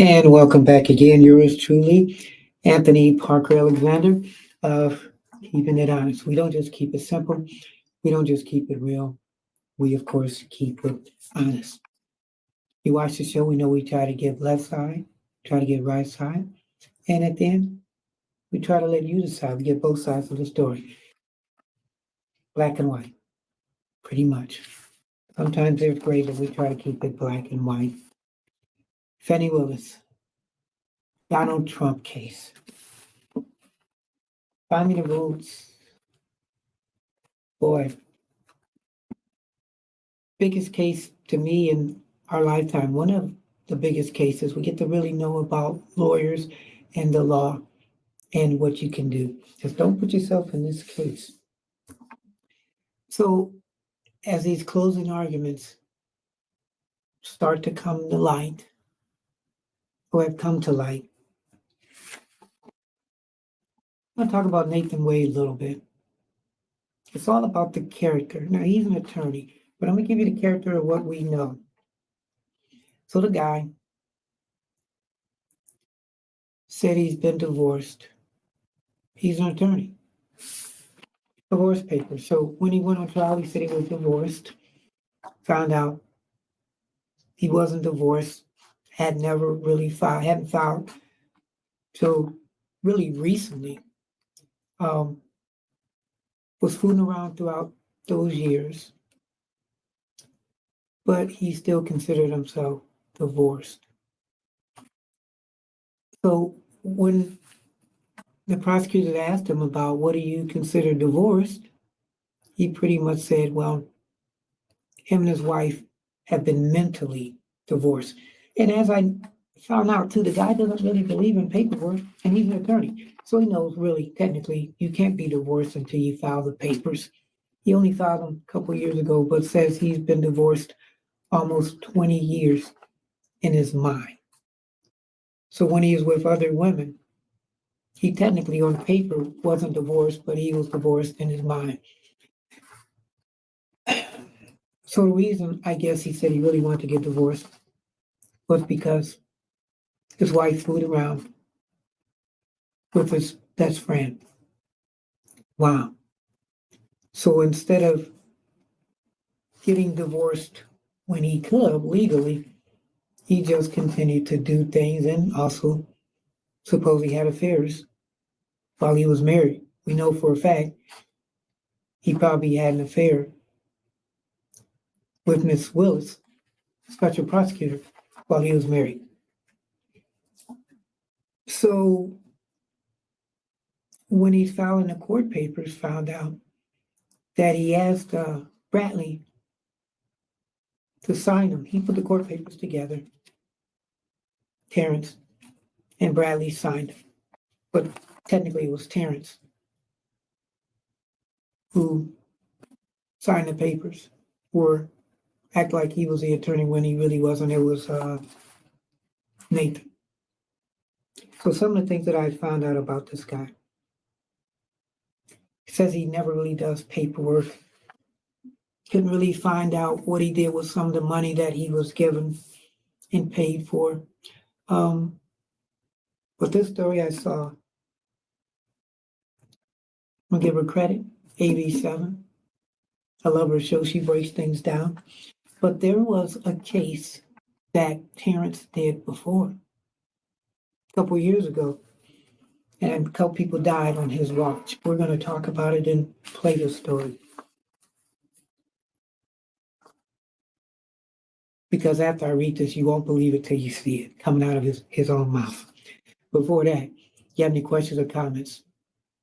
And welcome back again. Yours truly, Anthony Parker Alexander of Keeping It Honest. We don't just keep it simple, we don't just keep it real. We, of course, keep it honest. You watch the show, we know we try to give left side, try to get right side. And at the end, we try to let you decide. We get both sides of the story, black and white, pretty much. Sometimes there's gray, but we try to keep it black and white. Fenny Willis, Donald Trump case. Find me the rules. Boy, biggest case to me in our lifetime, one of the biggest cases. We get to really know about lawyers and the law and what you can do. Just don't put yourself in this case. So, as these closing arguments start to come to light, or have come to light, I'm going to talk about Nathan Wade a little bit. It's all about the character. Now, he's an attorney, but I'm going to give you the character of what we know. So, the guy said he's been divorced. He's an attorney. Divorce papers. So when he went on trial, he said he was divorced. Found out he wasn't divorced. Had never really filed. Hadn't filed till really recently. Was fooling around throughout those years, but he still considered himself divorced. So when the prosecutors asked him about what do you consider divorced, he pretty much said, well, him and his wife have been mentally divorced. And as I found out too, the guy doesn't really believe in paperwork, and he's an attorney. So he knows really, technically, you can't be divorced until you file the papers. He only filed them a couple of years ago, but says he's been divorced almost 20 years in his mind. So when he was with other women, he technically on paper wasn't divorced, but he was divorced in his mind. So the reason I guess he said he really wanted to get divorced was because his wife fooled around with his best friend. Wow. So instead of getting divorced when he could have legally, he just continued to do things and also supposedly had affairs while he was married. We know for a fact he probably had an affair with Miss Willis, special prosecutor, while he was married. So when he's filing the court papers, found out that he asked Bradley to sign them. He put the court papers together. Terrence and Bradley signed them. But technically it was Terrence who signed the papers, or act like he was the attorney when he really wasn't. It was Nathan. So some of the things that I found out about this guy. He says he never really does paperwork. Couldn't really find out what he did with some of the money that he was given and paid for. But this story I saw, I'm gonna give her credit, 87. I love her show, she breaks things down. But there was a case that Terrence did before, a couple of years ago, and a couple people died on his watch. We're gonna talk about it and play the story. Because after I read this, you won't believe it till you see it coming out of his own mouth. Before that, you have any questions or comments,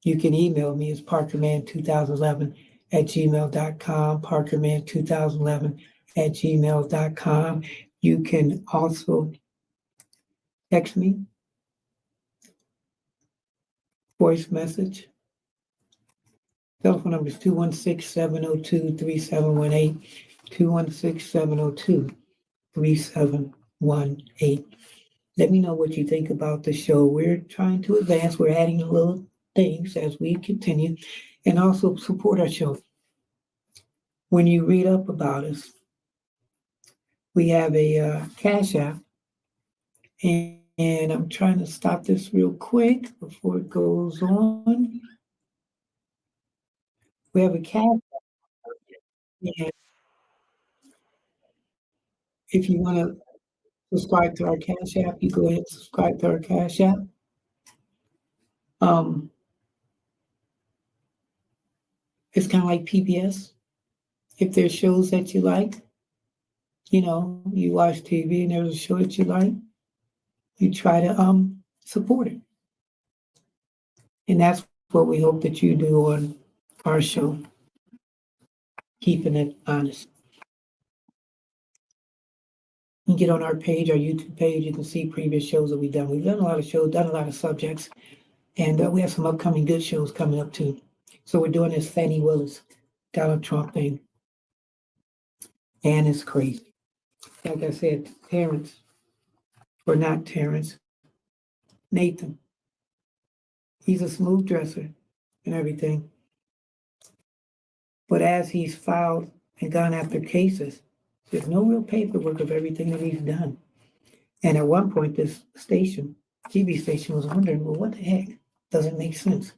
you can email me. It's parkerman2011@gmail.com, parkerman2011@gmail.com. You can also text me, voice message. Telephone number is 216-702-3718, 216-702-3718. Let me know what you think about the show. We're trying to advance. We're adding little things as we continue, and also support our show. When you read up about us, we have a Cash App, and And I'm trying to stop this real quick before it goes on. We have a cat. And if you want to subscribe to our Cash App, you go ahead and subscribe to our Cash App. Um, it's kind of like PBS. If there's shows that you like, you watch TV and there's a show that you like, you try to support it. And that's what we hope that you do on our show, keeping it honest. You get on our page, our YouTube page, you can see previous shows that we've done. We've done a lot of shows, done a lot of subjects, and we have some upcoming good shows coming up too. So we're doing this Fannie Willis, Donald Trump thing, and it's crazy. Like I said, Terrence, or not Terrence, Nathan, he's a smooth dresser and everything. But as he's filed and gone after cases, there's no real paperwork of everything that he's done. And at one point, this station, TV station, was wondering, well, what the heck? Doesn't make sense.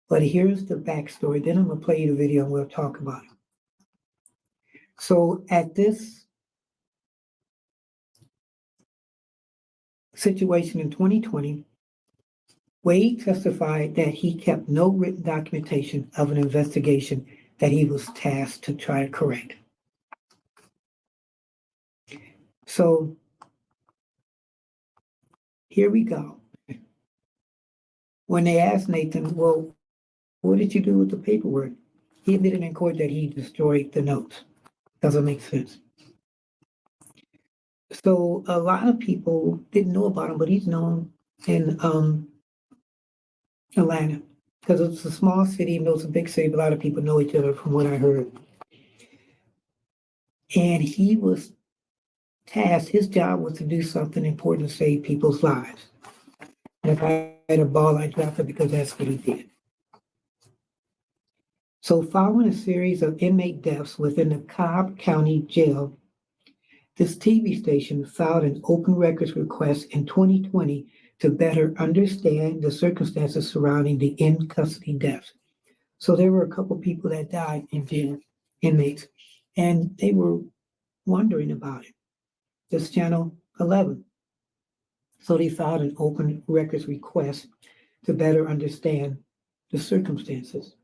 But here's the backstory. Then I'm going to play you the video and we'll talk about it. So at this situation in 2020, Wade testified that he kept no written documentation of an investigation that he was tasked to try to correct. So here we go. When they asked Nathan, well, what did you do with the paperwork? He admitted in court that he destroyed the notes. Doesn't make sense. So a lot of people didn't know about him, but he's known in Atlanta because it's a small city, even though it's a big city. A lot of people know each other from what I heard. And he was tasked, his job was to do something important to save people's lives. And if I had a ball, I'd drop it because that's what he did. So following a series of inmate deaths within the Cobb County Jail, this TV station filed an open records request in 2020 to better understand the circumstances surrounding the in-custody deaths. So there were a couple people that died in jail, inmates, and they were wondering about it. This channel 11. So they filed an open records request to better understand the circumstances.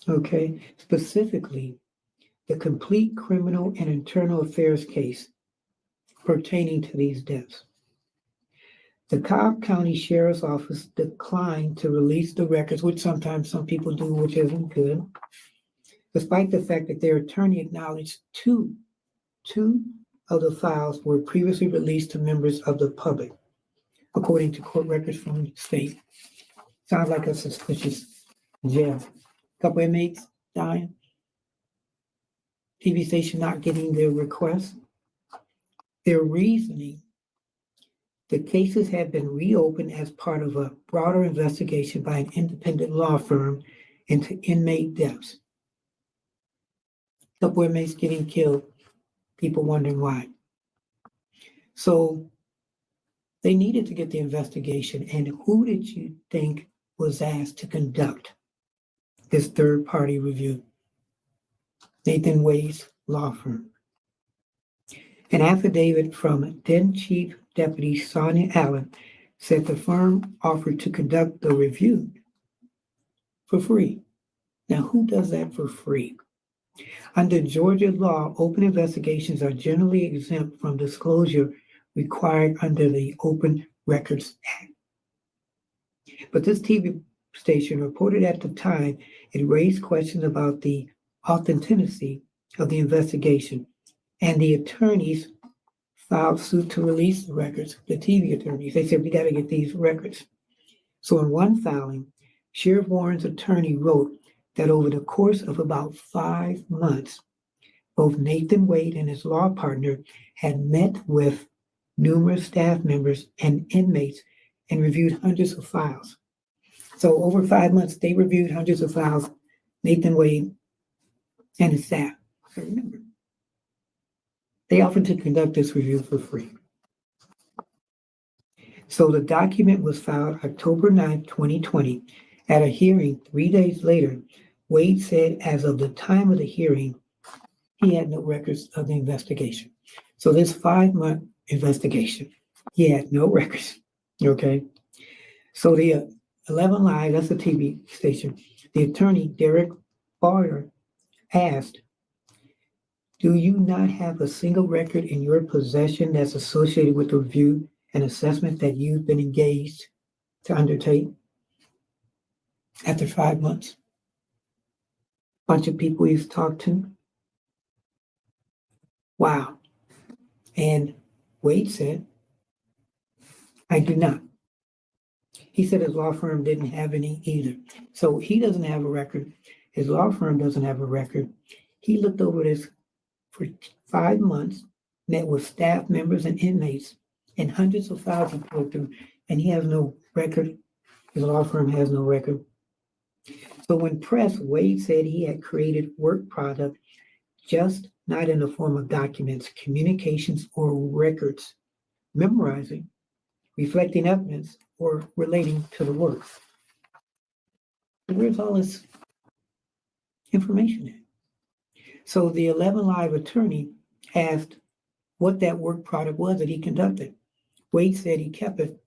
Okay, specifically, the complete criminal and internal affairs case pertaining to these deaths. The Cobb County Sheriff's Office declined to release the records, which sometimes some people do, which isn't good, despite the fact that their attorney acknowledged two of the files were previously released to members of the public, according to court records from the state. Sounds like a suspicious jail. Couple inmates dying. TV station not getting their request. Their reasoning, the cases have been reopened as part of a broader investigation by an independent law firm into inmate deaths. Couple inmates getting killed, people wondering why. So they needed to get the investigation. And who did you think was asked to conduct this third-party review? Nathan Wade's law firm. An affidavit from then Chief Deputy Sonia Allen said the firm offered to conduct the review for free. Now, who does that for free? Under Georgia law, open investigations are generally exempt from disclosure required under the Open Records Act. But this TV station reported at the time it raised questions about the authenticity of the investigation, and the attorneys filed suit to release the records, the TV attorneys. They said, we got to get these records. So in one filing, Sheriff Warren's attorney wrote that over the course of about 5 months, both Nathan Wade and his law partner had met with numerous staff members and inmates and reviewed hundreds of files. So over 5 months, they reviewed hundreds of files, Nathan Wade and his staff. So remember, they offered to conduct this review for free. So the document was filed October 9th, 2020. At a hearing 3 days later, Wade said as of the time of the hearing, he had no records of the investigation. So this 5-month investigation, he had no records. Okay. So the 11 Live, that's the TV station, the attorney, Derek Boyer, asked, do you not have a single record in your possession that's associated with the review and assessment that you've been engaged to undertake after 5 months? Bunch of people he's talked to. Wow. And Wade said, I do not. He said his law firm didn't have any either. So he doesn't have a record. His law firm doesn't have a record. He looked over this for 5 months, met with staff members and inmates, and hundreds of files he pulled through, and he has no record. His law firm has no record. So when pressed, Wade said he had created work product, just not in the form of documents, communications, or records, memorizing, reflecting evidence, or relating to the work. Where's all this information at? So the 11 Live attorney asked what that work product was that he conducted. Wade said he kept it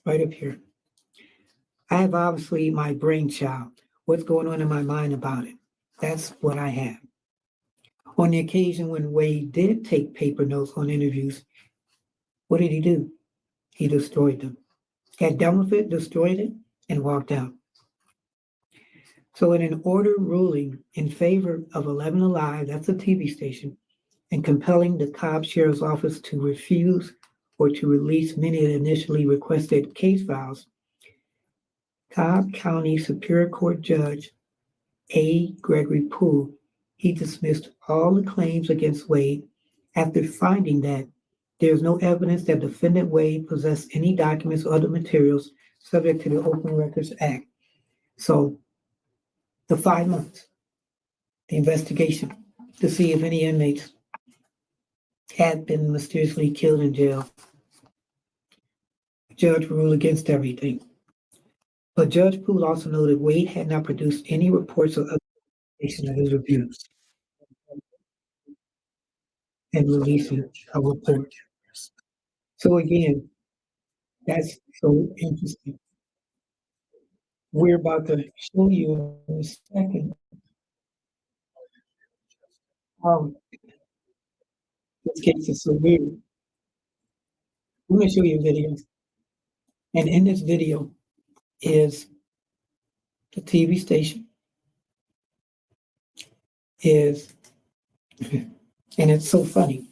right up here. I have obviously my brainchild. What's going on in my mind about it? That's what I have. On the occasion when Wade did take paper notes on interviews, what did he do? He destroyed them. Got done with it, destroyed it, and walked out. So in an order ruling in favor of 11 Alive, that's a TV station, and compelling the Cobb Sheriff's Office to refuse or to release many of the initially requested case files, Cobb County Superior Court Judge A. Gregory Poole, he dismissed all the claims against Wade after finding that there is no evidence that defendant Wade possessed any documents or other materials subject to the Open Records Act. So the 5 months, the investigation to see if any inmates had been mysteriously killed in jail. The judge ruled against everything. But Judge Poole also noted Wade had not produced any reports or other information of his reviews and releasing a report. So again, that's so interesting. We're about to show you in a second how this case is so weird. I'm going to show you a video. And in this video is the TV station, is, and it's so funny,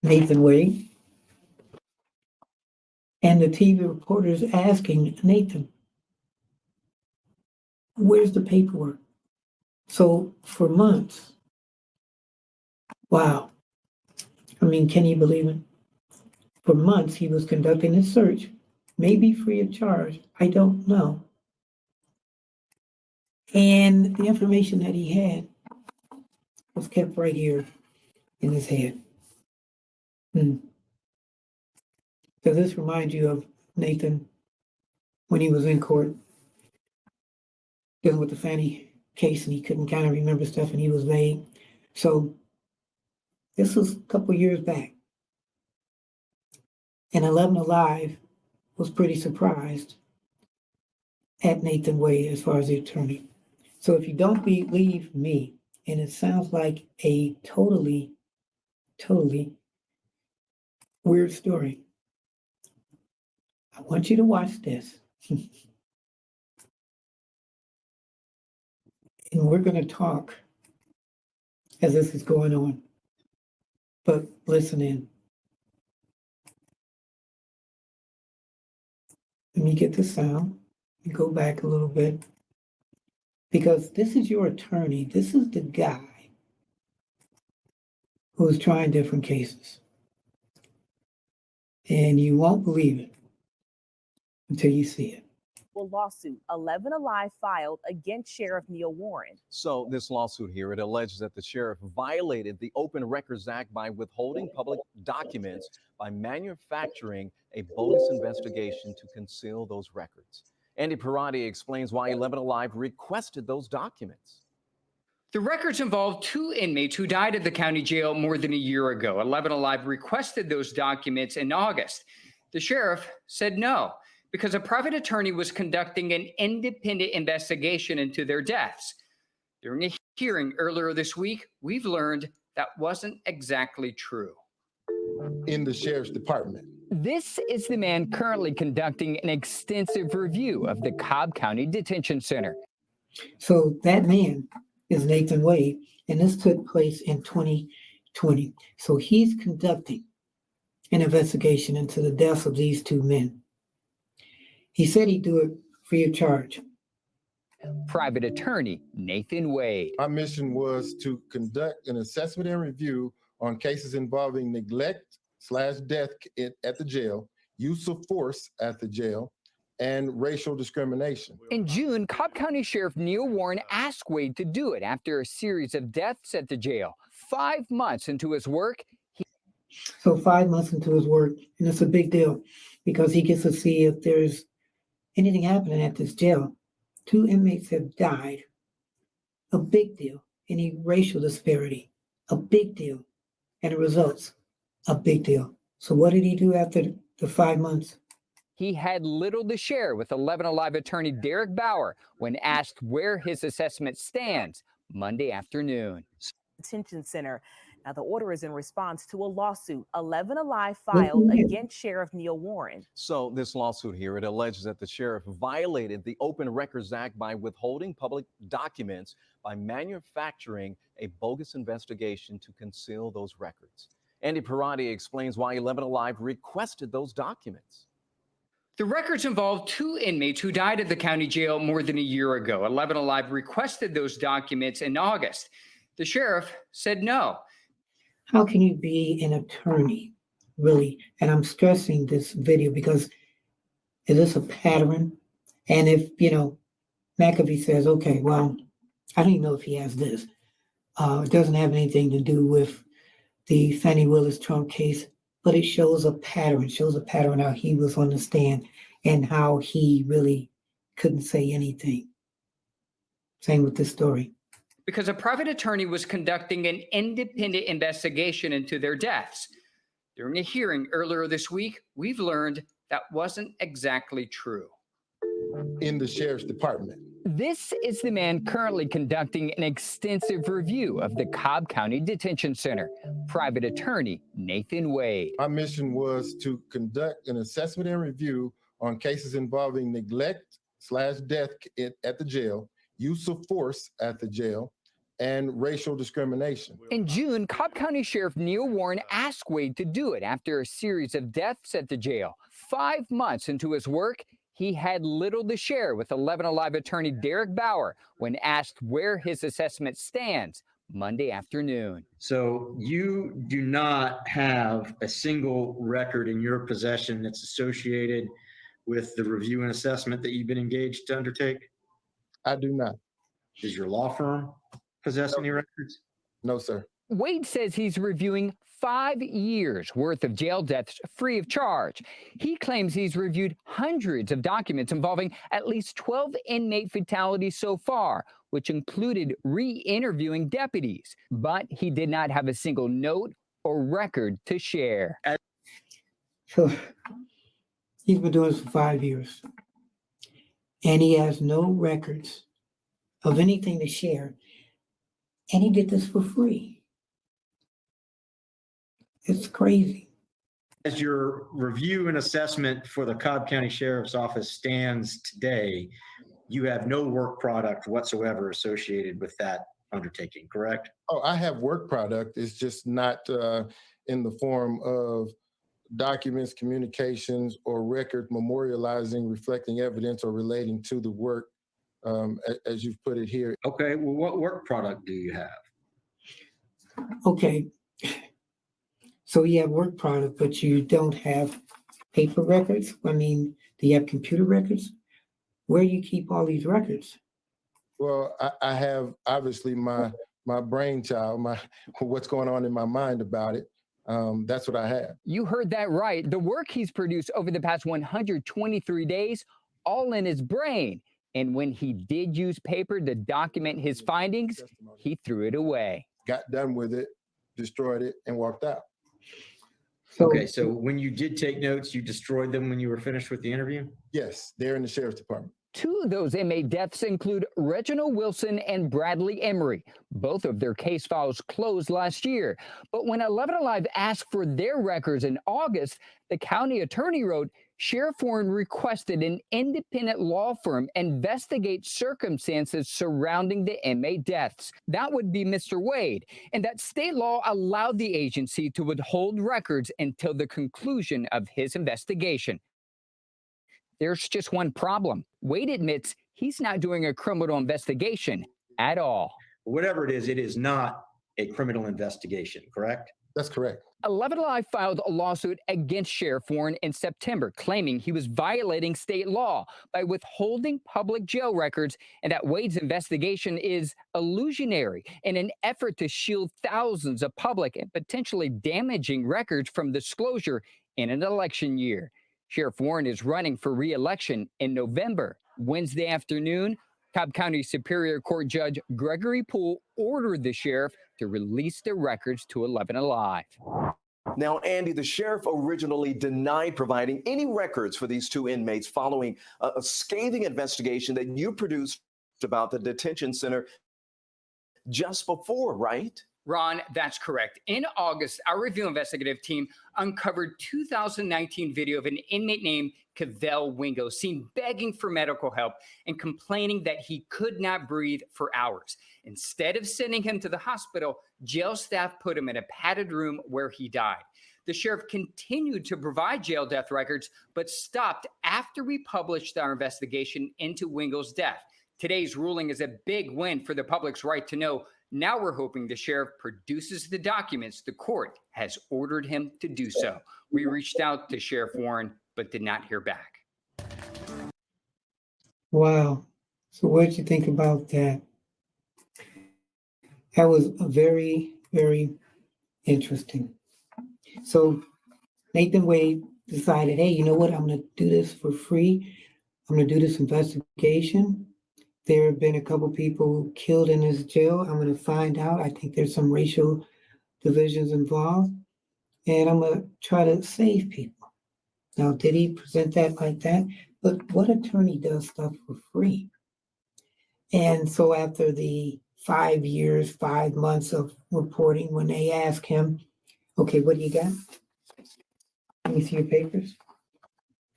Nathan Wade, and the TV reporter is asking Nathan, where's the paperwork? So for months, wow. I mean, can you believe it? For months, he was conducting a search, maybe free of charge. I don't know. And the information that he had was kept right here in his head. Does this remind you of Nathan when he was in court dealing with the Fannie case and he couldn't kind of remember stuff and he was vague? So this was a couple years back. And 11 Alive was pretty surprised at Nathan Wade as far as the attorney. So if you don't believe me, and it sounds like a totally weird story, I want you to watch this. And we're going to talk as this is going on. But listen in. Let me get the sound and go back a little bit. Because this is your attorney. This is the guy who's trying different cases. And you won't believe it until you see it. to a lawsuit 11 Alive filed against Sheriff Neil Warren. So this lawsuit here, it alleges that the sheriff violated the Open Records Act by withholding public documents by manufacturing a bogus investigation to conceal those records. Andy Parati explains why 11 Alive requested those documents. The records involve 2 inmates who died at the county jail more than a year ago. 11 Alive requested those documents in August. The sheriff said no, because a private attorney was conducting an independent investigation into their deaths. During a hearing earlier this week, we've learned that wasn't exactly true. In the sheriff's department. This is the man currently conducting an extensive review of the Cobb County Detention Center. So that man is Nathan Wade, and this took place in 2020. So he's conducting an investigation into the deaths of these 2 men. He said he'd do it free of charge. Private attorney Nathan Wade. My mission was to conduct an assessment and review on cases involving neglect/death at the jail, use of force at the jail, and racial discrimination. In June, Cobb County Sheriff Neil Warren asked Wade to do it after a series of deaths at the jail. 5 months into his work, So 5 months into his work, and it's a big deal because he gets to see if there's anything happening at this jail. 2 inmates have died. A big deal. Any racial disparity, a big deal. And the results, a big deal. So what did he do after the 5 months? he had little to share with 11 Alive attorney Derek Bauer when asked where his assessment stands Monday afternoon. Detention Center. Now, the order is in response to a lawsuit 11 Alive filed against Sheriff Neil Warren. So this lawsuit here, it alleges that the sheriff violated the Open Records Act by withholding public documents by manufacturing a bogus investigation to conceal those records. Andy Parati explains why 11 Alive requested those documents. The records involve 2 inmates who died at the county jail more than a year ago. 11 Alive requested those documents in August. The sheriff said no. How can you be an attorney, really? And I'm stressing this video because is this a pattern? And if, McAfee says, okay, well, I don't even know if he has this. It doesn't have anything to do with the Fannie Willis Trump case, but it shows a pattern, how he was on the stand and how he really couldn't say anything. Same with this story. Because a private attorney was conducting an independent investigation into their deaths. During a hearing earlier this week, we've learned that wasn't exactly true. In the sheriff's department. This is the man currently conducting an extensive review of the Cobb County Detention Center. Private attorney Nathan Wade. My mission was to conduct an assessment and review on cases involving neglect/death at the jail, use of force at the jail, and racial discrimination. In June, Cobb County Sheriff Neil Warren asked Wade to do it after a series of deaths at the jail. 5 months into his work, he had little to share with 11 Alive attorney Derek Bauer when asked where his assessment stands Monday afternoon. So you do not have a single record in your possession that's associated with the review and assessment that you've been engaged to undertake? I do not. Does your law firm possess any records? No, sir. Wade says he's reviewing 5 years worth of jail deaths free of charge. He claims he's reviewed hundreds of documents involving at least 12 inmate fatalities so far, which included re-interviewing deputies. But he did not have a single note or record to share. So he's been doing this for 5 years. And he has no records of anything to share. And he did this for free. It's crazy. As your review and assessment for the Cobb County Sheriff's Office stands today, you have no work product whatsoever associated with that undertaking, correct? Oh, I have work product. It's just not in the form of documents, communications, or record memorializing, reflecting evidence, or relating to the work as you've put it here. Okay, well, what work product do you have? Okay. So you have work product, but you don't have paper records? I mean, do you have computer records? where you keep all these records. Well, I have obviously my brainchild, what's going on in my mind about it. That's what I have. You heard that right. The work he's produced over the past 123 days, all in his brain. And when he did use paper to document his findings, he threw it away. Got done with it, destroyed it, and walked out. Okay, so when you did take notes, you destroyed them when you were finished with the interview? Yes, they're in the sheriff's department. 2 of those inmate deaths include Reginald Wilson and Bradley Emery. Both of their case files closed last year. But when 11 Alive asked for their records in August, the county attorney wrote, Sheriff Warren requested an independent law firm investigate circumstances surrounding the inmate deaths. That would be Mr. Wade, and that state law allowed the agency to withhold records until the conclusion of his investigation. There's just one problem. Wade admits he's not doing a criminal investigation at all. Whatever it is not a criminal investigation, correct? That's correct. 11 Alive filed a lawsuit against Sheriff Warren in September, claiming he was violating state law by withholding public jail records and that Wade's investigation is illusionary in an effort to shield thousands of public and potentially damaging records from disclosure in an election year. Sheriff Warren is running for re-election in November. Wednesday afternoon, Cobb County Superior Court Judge Gregory Poole ordered the sheriff to release the records to 11 Alive. Now, Andy, the sheriff originally denied providing any records for these 2 inmates following a scathing investigation that you produced about the detention center just before, right? Ron, that's correct. In August, our review investigative team uncovered 2019 video of an inmate named Cavell Wingo seen begging for medical help and complaining that he could not breathe for hours. Instead of sending him to the hospital, jail staff put him in a padded room where he died. The sheriff continued to provide jail death records, but stopped after we published our investigation into Wingo's death. Today's ruling is a big win for the public's right to know. Now we're hoping the sheriff produces the documents the court has ordered him to do so. We reached out to Sheriff Warren, but did not hear back. Wow. So what did you think about that? That was very, very interesting. So Nathan Wade decided, hey, you know what? I'm going to do this for free. I'm going to do this investigation. There have been a couple people killed in this jail. I'm going to find out. I think there's some racial divisions involved. And I'm going to try to save people. Now, did he present that like that? But what attorney does stuff for free? And so after the 5 years, 5 months of reporting, when they ask him, okay, what do you got? Let me see your papers.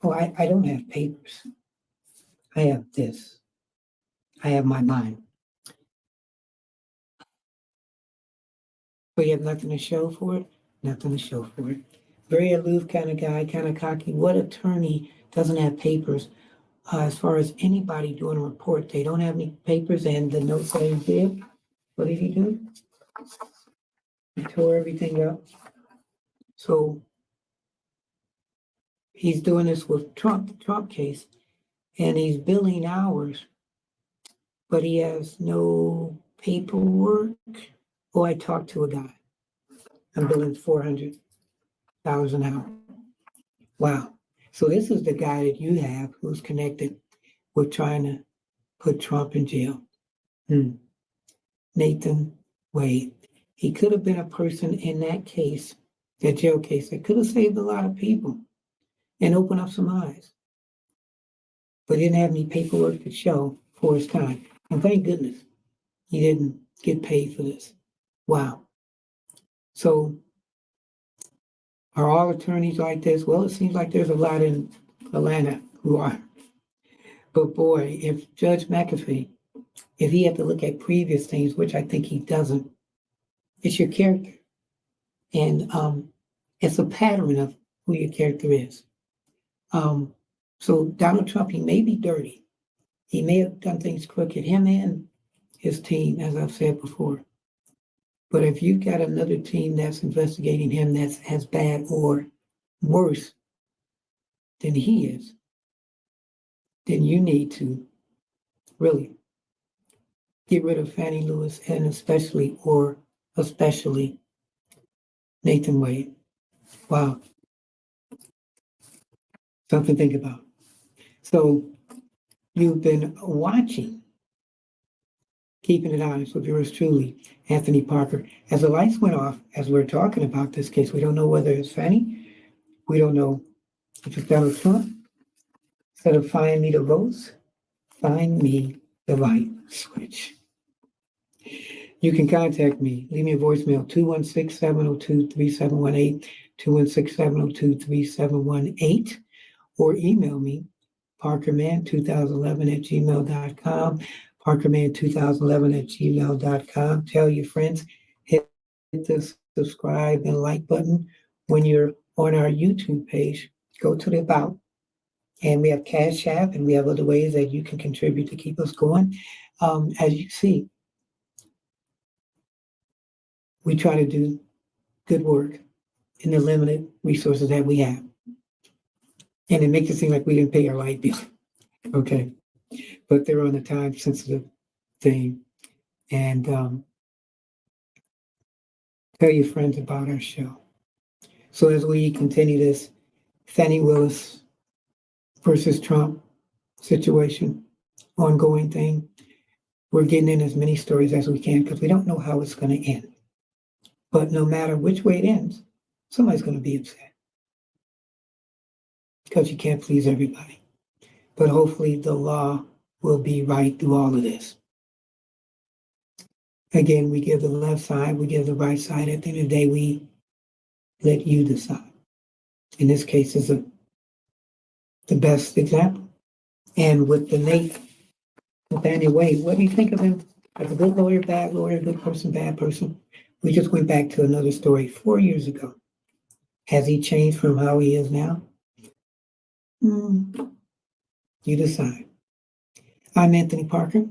Oh, I don't have papers. I have this. I have my mind. So you have nothing to show for it? Nothing to show for it. Very aloof kind of guy, kind of cocky. What attorney doesn't have papers? As far as anybody doing a report, they don't have any papers, and the notes that he did, what did he do? He tore everything up. So he's doing this with Trump, the Trump case, and he's billing hours, but he has no paperwork. Oh, I talked to a guy. I'm billing $400 an hour. Wow. So this is the guy that you have who's connected with trying to put Trump in jail. Nathan Wade. He could have been a person in that case, that jail case, that could have saved a lot of people and opened up some eyes. But he didn't have any paperwork to show for his time. And thank goodness he didn't get paid for this. Wow. So are all attorneys like this? Well, it seems like there's a lot in Atlanta who are. But boy, if Judge McAfee, if he had to look at previous things, which I think he doesn't, it's your character. And it's a pattern of who your character is. So Donald Trump, he may be dirty. He may have done things crooked, him and his team, as I've said before. But if you've got another team that's investigating him that's as bad or worse than he is, then you need to really get rid of Fannie Lewis and especially Nathan Wade. Wow. Something to think about. So you've been watching, Keeping It Honest with yours truly, Anthony Parker. As the lights went off, as we're talking about this case, we don't know whether it's Fannie. We don't know if it's Donald Trump. Instead of find me the votes, find me the light switch. You can contact me. Leave me a voicemail, 216-702-3718, 216-702-3718, or email me, parkerman2011@gmail.com, parkerman2011@gmail.com. Tell your friends, hit the subscribe and like button. When you're on our YouTube page, go to the About, and we have Cash App, and we have other ways that you can contribute to keep us going. As you see, we try to do good work in the limited resources that we have. And it makes it seem like we didn't pay our light bill. Okay. But they're on a time sensitive thing. And tell your friends about our show. So as we continue this Fannie Willis versus Trump situation, ongoing thing, we're getting in as many stories as we can because we don't know how it's going to end. But no matter which way it ends, somebody's going to be upset because you can't please everybody. But hopefully the law will be right through all of this. Again, we give the left side, we give the right side. At the end of the day, we let you decide. In this case, is the best example. And with the late Nathaniel Wade, what do you think of him? As a good lawyer, bad lawyer, good person, bad person? We just went back to another story 4 years ago. Has he changed from how he is now? You decide. I'm Anthony Parker.